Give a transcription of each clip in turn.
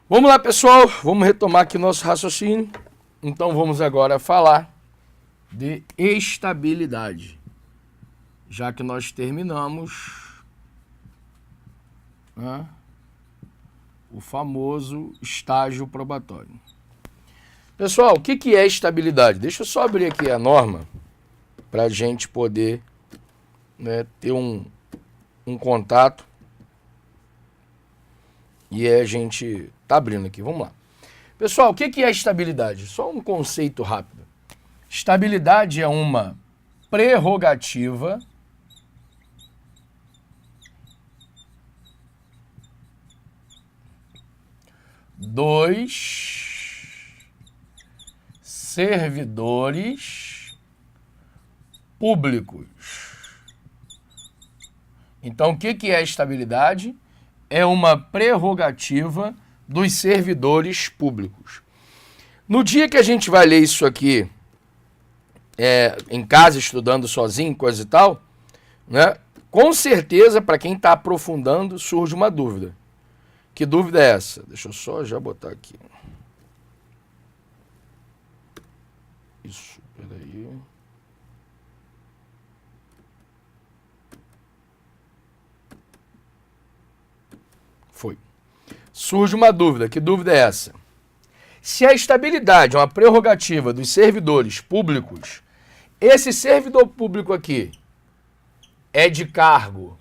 Vamos lá, pessoal. Vamos retomar aqui nosso raciocínio. Então, vamos agora falar de estabilidade. Já que nós terminamos, né, o famoso estágio probatório. Pessoal, o que é estabilidade? Deixa eu só abrir aqui a norma para a gente poder, né, ter um contato. E a gente tá abrindo aqui, vamos lá. Pessoal, o que é estabilidade? Só um conceito rápido. Estabilidade é uma prerrogativa dos servidores públicos. Então, o que é estabilidade? É uma prerrogativa dos servidores públicos. No dia que a gente vai ler isso aqui, em casa, estudando sozinho, coisa e tal, né, com certeza, para quem está aprofundando, surge uma dúvida. Que dúvida é essa? Deixa eu só já botar aqui. Isso, peraí. Foi. Surge uma dúvida. Que dúvida é essa? Se a estabilidade é uma prerrogativa dos servidores públicos, esse servidor público aqui é de cargo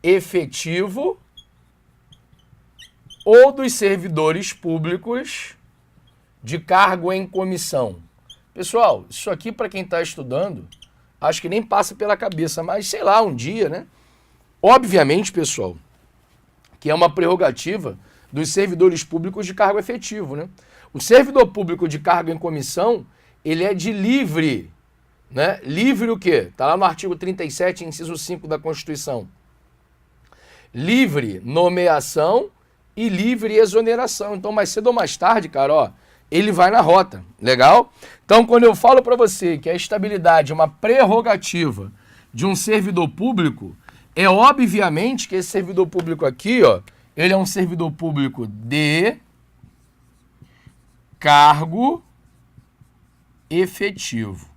efetivo ou dos servidores públicos de cargo em comissão? Pessoal, isso aqui para quem está estudando, acho que nem passa pela cabeça, mas sei lá, um dia, né? Obviamente, pessoal, que é uma prerrogativa dos servidores públicos de cargo efetivo, né? O servidor público de cargo em comissão, ele é de livre, né? Livre o quê? Está lá no artigo 37, inciso 5 da Constituição. Livre nomeação e livre exoneração. Então, mais cedo ou mais tarde, cara, ó, ele vai na rota. Legal? Então, quando eu falo para você que a estabilidade é uma prerrogativa de um servidor público, é obviamente que esse servidor público aqui, ó, ele é um servidor público de cargo efetivo.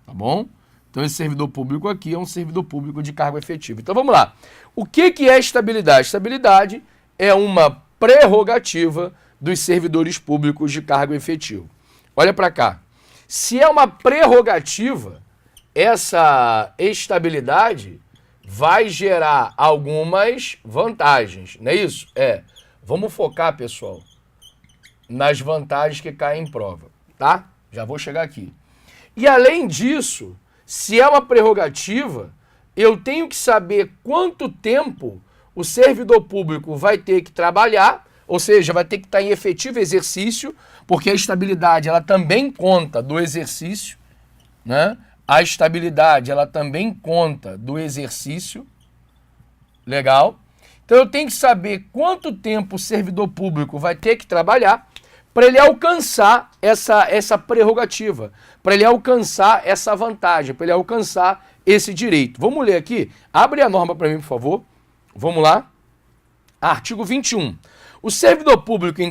Tá bom? Então esse servidor público aqui é um servidor público de cargo efetivo. Então vamos lá. O que é estabilidade? Estabilidade é uma prerrogativa dos servidores públicos de cargo efetivo. Olha para cá. Se é uma prerrogativa, essa estabilidade vai gerar algumas vantagens, não é isso? Vamos focar, pessoal, nas vantagens que caem em prova, tá? Já vou chegar aqui. E além disso, se é uma prerrogativa, eu tenho que saber quanto tempo o servidor público vai ter que trabalhar, ou seja, vai ter que estar em efetivo exercício, porque a estabilidade ela também conta do exercício, né? A estabilidade, ela também conta do exercício. Legal? Então, eu tenho que saber quanto tempo o servidor público vai ter que trabalhar para ele alcançar essa prerrogativa, para ele alcançar essa vantagem, para ele alcançar esse direito. Vamos ler aqui? Abre a norma para mim, por favor. Vamos lá. Artigo 21. O servidor público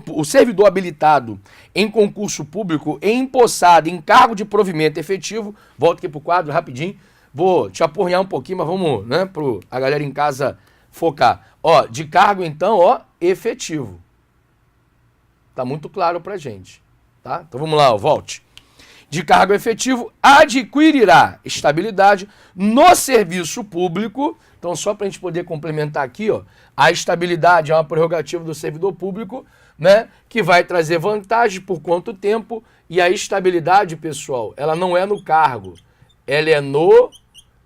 o servidor habilitado em concurso público e empossado em cargo de provimento efetivo, volta aqui pro quadro rapidinho, vou te apurrinhar um pouquinho, mas vamos, né, pro a galera em casa focar. Ó, de cargo então, ó, efetivo. Tá muito claro pra gente, tá? Então vamos lá, ó, volte. De cargo efetivo, adquirirá estabilidade no serviço público. Então, só para a gente poder complementar aqui, ó, a estabilidade é uma prerrogativa do servidor público, né, que vai trazer vantagem por quanto tempo, e a estabilidade, pessoal, ela não é no cargo, ela é no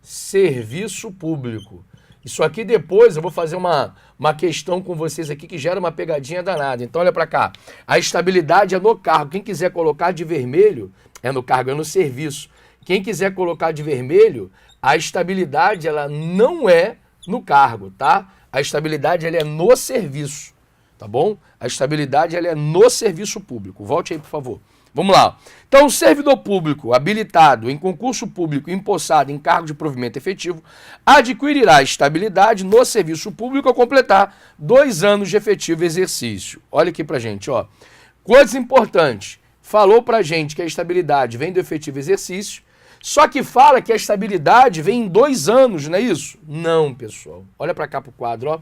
serviço público. Isso aqui depois eu vou fazer uma questão com vocês aqui que gera uma pegadinha danada. Então, olha para cá. A estabilidade é no cargo. Quem quiser colocar de vermelho, é no cargo, é no serviço. Quem quiser colocar de vermelho, a estabilidade ela não é no cargo, tá? A estabilidade ela é no serviço, tá bom? A estabilidade ela é no serviço público. Volte aí, por favor. Vamos lá. Então, o servidor público habilitado em concurso público empossado em cargo de provimento efetivo adquirirá estabilidade no serviço público ao completar 2 anos de efetivo exercício. Olha aqui pra gente, ó. Coisas importantes. Falou pra gente que a estabilidade vem do efetivo exercício, só que fala que a estabilidade vem em 2 anos, não é isso? Não, pessoal. Olha pra cá pro quadro, ó.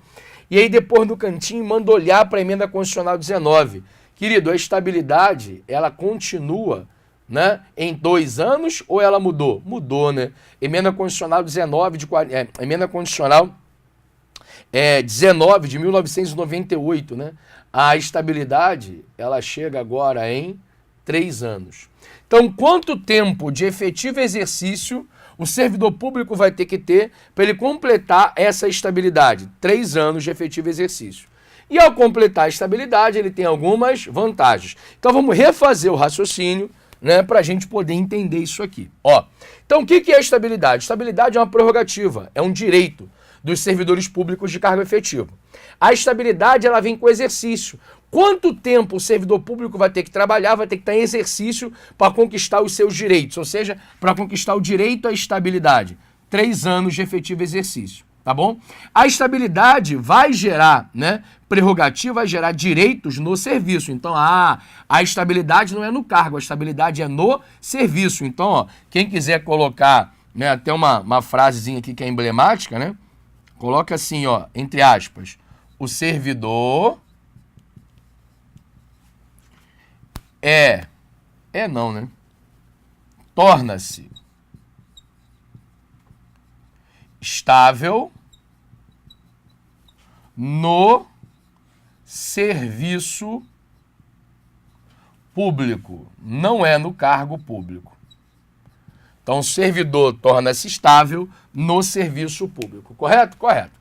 E aí depois no cantinho manda olhar pra emenda constitucional 19. Querido, a estabilidade, ela continua, né, em 2 anos ou ela mudou? Mudou, né? Emenda constitucional 19 emenda constitucional 19 de 1998, né? A estabilidade, ela chega agora em 3 anos. Então, quanto tempo de efetivo exercício o servidor público vai ter que ter para ele completar essa estabilidade? 3 anos de efetivo exercício. E ao completar a estabilidade, ele tem algumas vantagens. Então, vamos refazer o raciocínio, né, para a gente poder entender isso aqui. Ó, então, o que é estabilidade? Estabilidade é uma prerrogativa, é um direito dos servidores públicos de cargo efetivo. A estabilidade, ela vem com o exercício. Quanto tempo o servidor público vai ter que trabalhar, vai ter que estar em exercício para conquistar os seus direitos, ou seja, para conquistar o direito à estabilidade. 3 anos de efetivo exercício, tá bom? A estabilidade vai gerar, né, prerrogativa, vai gerar direitos no serviço. Então, a estabilidade não é no cargo, a estabilidade é no serviço. Então, ó, quem quiser colocar, né, até uma frasezinha aqui que é emblemática, né? Coloca assim, ó, entre aspas, o servidor não, né? Torna-se estável no serviço público, não é no cargo público. Então, o servidor torna-se estável no serviço público, correto? Correto.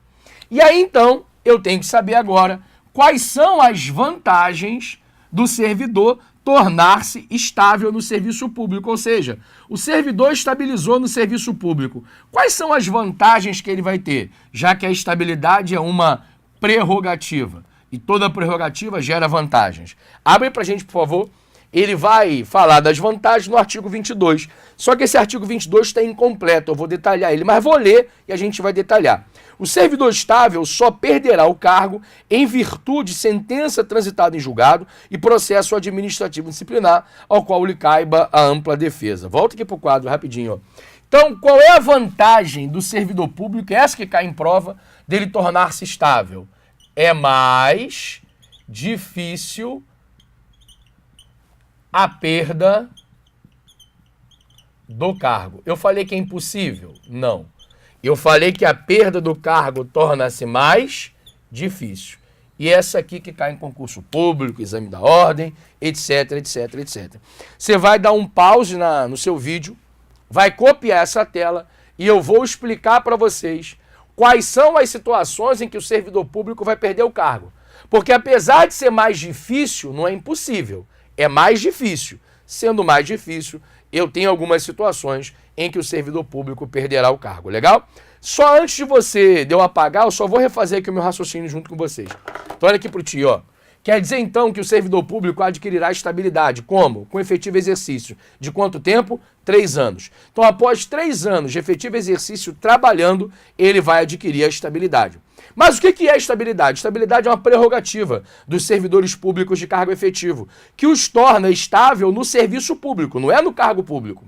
E aí, então, eu tenho que saber agora quais são as vantagens do servidor tornar-se estável no serviço público, ou seja, o servidor estabilizou no serviço público. Quais são as vantagens que ele vai ter, já que a estabilidade é uma prerrogativa e toda prerrogativa gera vantagens? Abre pra gente, por favor. Ele vai falar das vantagens no artigo 22. Só que esse artigo 22 está incompleto, eu vou detalhar ele, mas vou ler e a gente vai detalhar. O servidor estável só perderá o cargo em virtude de sentença transitada em julgado e processo administrativo disciplinar, ao qual lhe caiba a ampla defesa. Volta aqui para o quadro rapidinho. Ó. Então, qual é a vantagem do servidor público, essa que cai em prova, dele tornar-se estável? É mais difícil a perda do cargo. Eu falei que é impossível? Não. Eu falei que a perda do cargo torna-se mais difícil. E essa aqui que cai em concurso público, exame da ordem, etc, etc, etc. Você vai dar um pause no seu vídeo, vai copiar essa tela e eu vou explicar para vocês quais são as situações em que o servidor público vai perder o cargo. Porque apesar de ser mais difícil, não é impossível. É mais difícil. Sendo mais difícil, eu tenho algumas situações em que o servidor público perderá o cargo. Legal? Só antes de eu apagar, eu só vou refazer aqui o meu raciocínio junto com vocês. Então olha aqui pro tio, ó. Quer dizer então que o servidor público adquirirá estabilidade. Como? Com efetivo exercício. De quanto tempo? 3 anos. Então após 3 anos de efetivo exercício trabalhando, ele vai adquirir a estabilidade. Mas o que é estabilidade? Estabilidade é uma prerrogativa dos servidores públicos de cargo efetivo, que os torna estável no serviço público, não é no cargo público.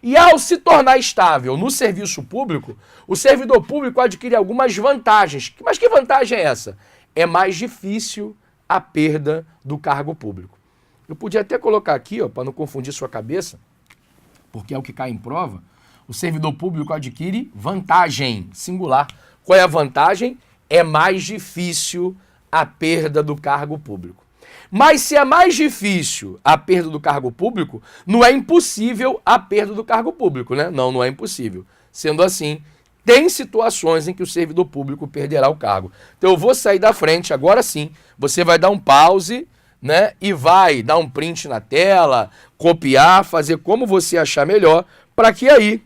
E ao se tornar estável no serviço público, o servidor público adquire algumas vantagens. Mas que vantagem é essa? É mais difícil a perda do cargo público. Eu podia até colocar aqui, ó, para não confundir sua cabeça, porque é o que cai em prova, o servidor público adquire vantagem, singular. Qual é a vantagem? É mais difícil a perda do cargo público. Mas se é mais difícil a perda do cargo público, não é impossível a perda do cargo público, né? Não, não é impossível. Sendo assim, tem situações em que o servidor público perderá o cargo. Então eu vou sair da frente, agora sim, você vai dar um pause, né? E vai dar um print na tela, copiar, fazer como você achar melhor, para que aí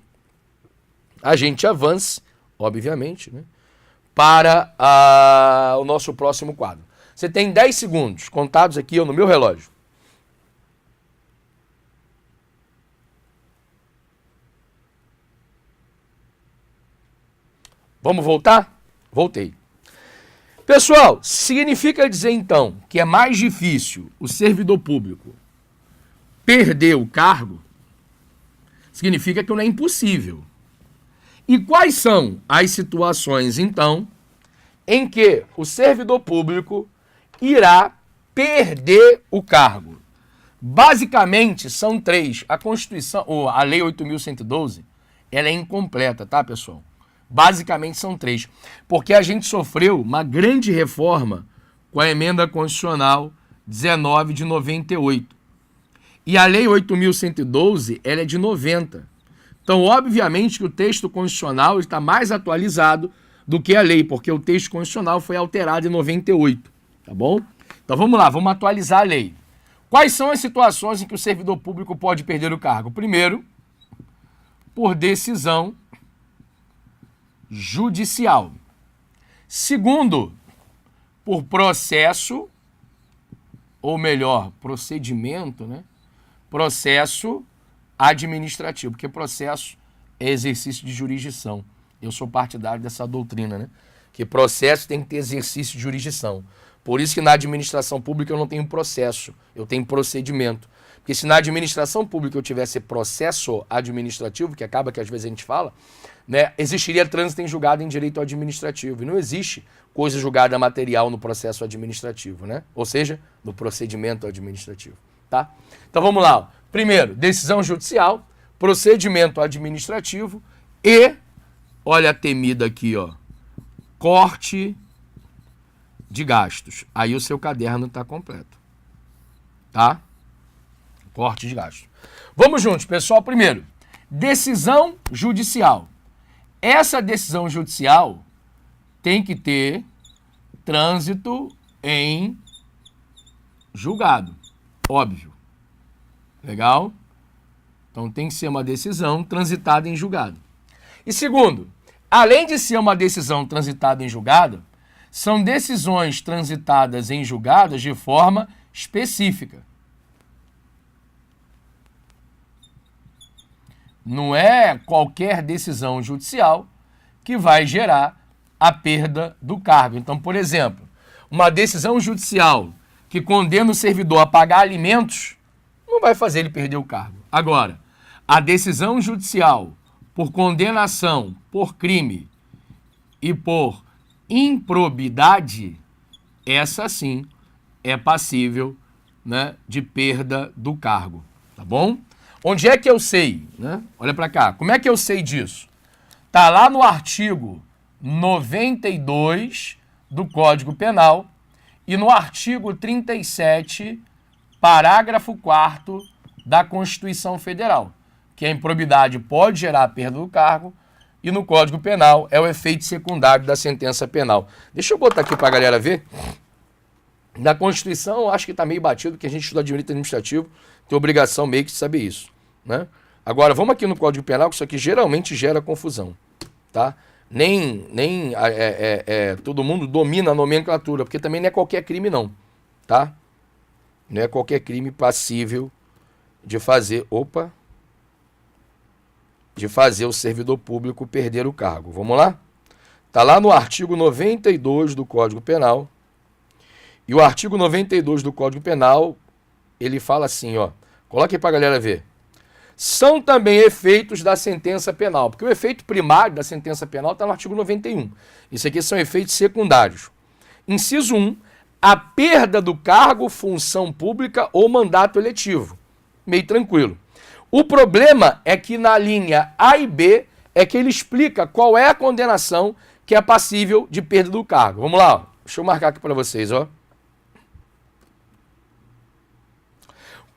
a gente avance, obviamente, né? Para o nosso próximo quadro. Você tem 10 segundos contados aqui no meu relógio. Vamos voltar? Voltei. Pessoal, significa dizer então que é mais difícil o servidor público perder o cargo? Significa que não é impossível. E quais são as situações, então, em que o servidor público irá perder o cargo? Basicamente, são 3. A Constituição, ou a Lei 8.112, ela é incompleta, tá, pessoal? Basicamente são 3. Porque a gente sofreu uma grande reforma com a Emenda Constitucional 19 de 98. E a Lei 8.112, ela é de 90. Então, obviamente que o texto constitucional está mais atualizado do que a lei, porque o texto constitucional foi alterado em 98, tá bom? Então, vamos lá, vamos atualizar a lei. Quais são as situações em que o servidor público pode perder o cargo? Primeiro, por decisão judicial. Segundo, por processo, ou melhor, procedimento, né? Processo administrativo, porque processo é exercício de jurisdição. Eu sou partidário dessa doutrina, né? Que processo tem que ter exercício de jurisdição. Por isso que na administração pública eu não tenho processo, eu tenho procedimento. Porque se na administração pública eu tivesse processo administrativo, que acaba que às vezes a gente fala, né, existiria trânsito em julgado em direito administrativo. E não existe coisa julgada material no processo administrativo, né? Ou seja, no procedimento administrativo. Tá? Então vamos lá. Ó. Primeiro, decisão judicial, procedimento administrativo e, olha a temida aqui, ó, corte de gastos. Aí o seu caderno está completo. Tá? Corte de gastos. Vamos juntos, pessoal. Primeiro, decisão judicial. Essa decisão judicial tem que ter trânsito em julgado. Óbvio. Legal? Então tem que ser uma decisão transitada em julgado. E segundo, além de ser uma decisão transitada em julgado, são decisões transitadas em julgados de forma específica. Não é qualquer decisão judicial que vai gerar a perda do cargo. Então, por exemplo, uma decisão judicial que condena o servidor a pagar alimentos não vai fazer ele perder o cargo. Agora, a decisão judicial por condenação por crime e por improbidade, essa sim é passível, né, de perda do cargo, tá bom? Onde é que eu sei, né? Olha para cá, como é que eu sei disso? Tá lá no artigo 92 do Código Penal e no artigo 37, parágrafo 4º da Constituição Federal, que a improbidade pode gerar a perda do cargo e no Código Penal é o efeito secundário da sentença penal. Deixa eu botar aqui para a galera ver. Na Constituição, eu acho que está meio batido, porque a gente estuda direito administrativo, tem obrigação meio que de saber isso, né? Agora, vamos aqui no Código Penal, que isso aqui geralmente gera confusão, tá? Nem todo mundo domina a nomenclatura, porque também não é qualquer crime não, tá? Não é qualquer crime passível de fazer, de fazer o servidor público perder o cargo. Vamos lá? Está lá no artigo 92 do Código Penal. E o artigo 92 do Código Penal, ele fala assim, ó. Coloca aí para a galera ver. São também efeitos da sentença penal, porque o efeito primário da sentença penal está no artigo 91. Isso aqui são efeitos secundários. Inciso 1, a perda do cargo, função pública ou mandato eletivo. Meio tranquilo. O problema é que na linha A e B é que ele explica qual é a condenação que é passível de perda do cargo. Vamos lá, ó. Deixa eu marcar aqui para vocês, ó.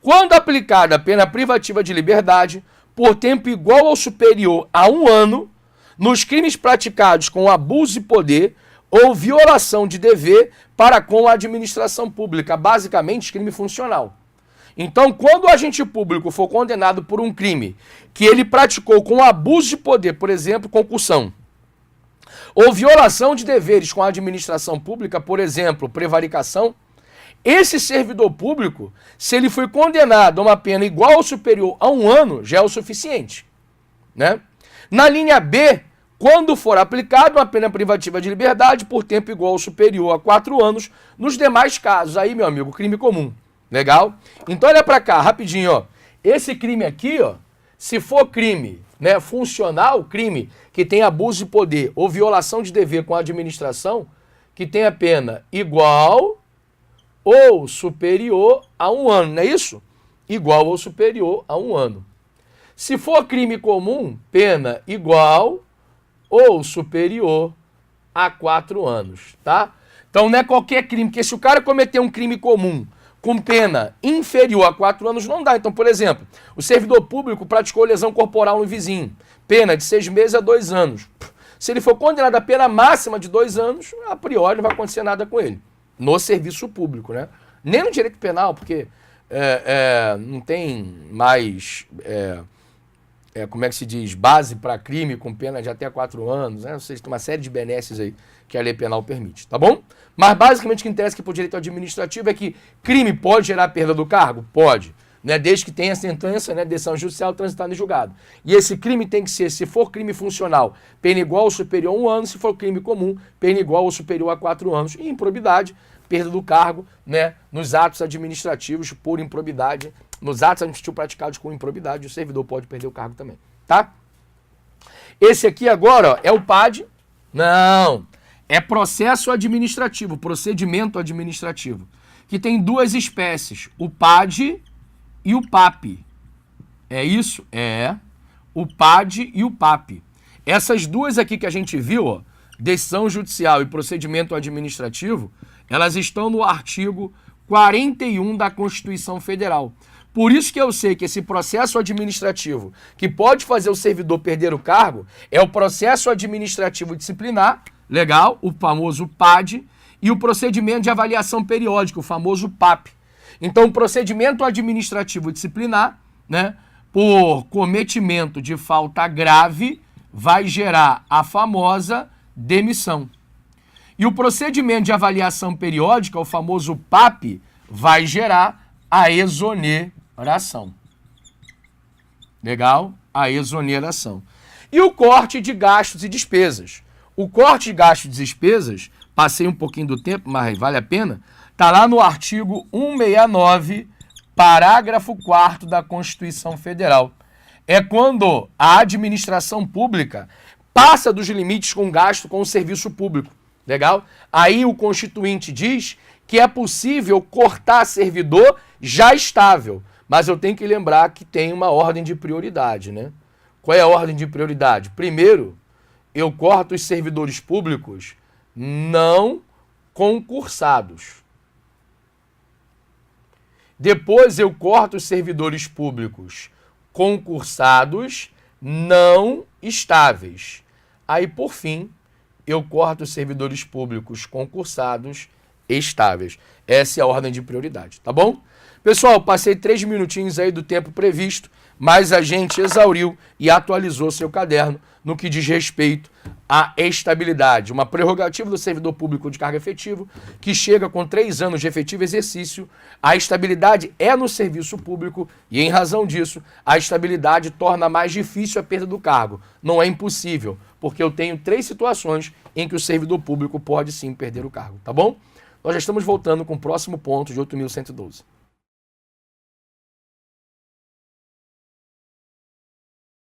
Quando aplicada a pena privativa de liberdade por tempo igual ou superior a 1 ano, nos crimes praticados com abuso de poder ou violação de dever para com a administração pública, basicamente crime funcional. Então, quando o agente público for condenado por um crime que ele praticou com abuso de poder, por exemplo, concussão, ou violação de deveres com a administração pública, por exemplo, prevaricação, esse servidor público, se ele foi condenado a uma pena igual ou superior a 1 ano, já é o suficiente, né? Na linha B, quando for aplicada uma pena privativa de liberdade por tempo igual ou superior a 4 anos, nos demais casos. Aí, meu amigo, crime comum. Legal? Então, olha pra cá, rapidinho, ó. Esse crime aqui, ó, se for crime, né, funcional, crime que tem abuso de poder ou violação de dever com a administração, que tem a pena igual ou superior a 1 ano, não é isso? Igual ou superior a 1 ano. Se for crime comum, pena igual ou superior a 4 anos, tá? Então não é qualquer crime, porque se o cara cometer um crime comum com pena inferior a 4 anos, não dá. Então, por exemplo, o servidor público praticou lesão corporal no vizinho, pena de 6 meses a 2 anos. Se ele for condenado a pena máxima de 2 anos, a priori não vai acontecer nada com ele, no serviço público, né? Nem no direito penal, porque não tem mais... como é que se diz, base para crime com pena de até 4 anos, né? Ou seja, tem uma série de benesses aí que a lei penal permite, tá bom? Mas basicamente o que interessa aqui para o direito administrativo é que crime pode gerar perda do cargo? Pode, né? Desde que tenha sentença, né, decisão judicial transitada em julgado. E esse crime tem que ser, se for crime funcional, pena igual ou superior a 1 ano, se for crime comum, pena igual ou superior a 4 anos. E improbidade, perda do cargo, né, nos atos administrativos por improbidade. Nos atos administrativos praticados com improbidade, o servidor pode perder o cargo também, tá? Esse aqui agora, ó, é o PAD. Não, é processo administrativo, procedimento administrativo, que tem 2 espécies, o PAD e o PAP. É isso? É, o PAD e o PAP. Essas duas aqui que a gente viu, ó, decisão judicial e procedimento administrativo, elas estão no artigo 41 da Constituição Federal. Por isso que eu sei que esse processo administrativo que pode fazer o servidor perder o cargo é o processo administrativo disciplinar, legal, o famoso PAD, e o procedimento de avaliação periódica, o famoso PAP. Então, o procedimento administrativo disciplinar, né, por cometimento de falta grave, vai gerar a famosa demissão. E o procedimento de avaliação periódica, o famoso PAP, vai gerar a exoneração. Legal? A exoneração. E o corte de gastos e despesas. O corte de gastos e despesas, passei um pouquinho do tempo, mas vale a pena, está lá no artigo 169, parágrafo 4º da Constituição Federal. É quando a administração pública passa dos limites com gasto com o serviço público. Legal? Aí o Constituinte diz que é possível cortar servidor já estável, mas eu tenho que lembrar que tem uma ordem de prioridade, né? Qual é a ordem de prioridade? Primeiro, eu corto os servidores públicos não concursados. Depois eu corto os servidores públicos concursados não estáveis. Aí, por fim, eu corto os servidores públicos concursados estáveis. Essa é a ordem de prioridade, tá bom? Pessoal, passei 3 minutinhos aí do tempo previsto, mas a gente exauriu e atualizou seu caderno no que diz respeito à estabilidade, uma prerrogativa do servidor público de cargo efetivo que chega com 3 anos de efetivo exercício. A estabilidade é no serviço público e, em razão disso, a estabilidade torna mais difícil a perda do cargo. Não é impossível, porque eu tenho 3 situações em que o servidor público pode sim perder o cargo, tá bom? Nós já estamos voltando com o próximo ponto de 8.112.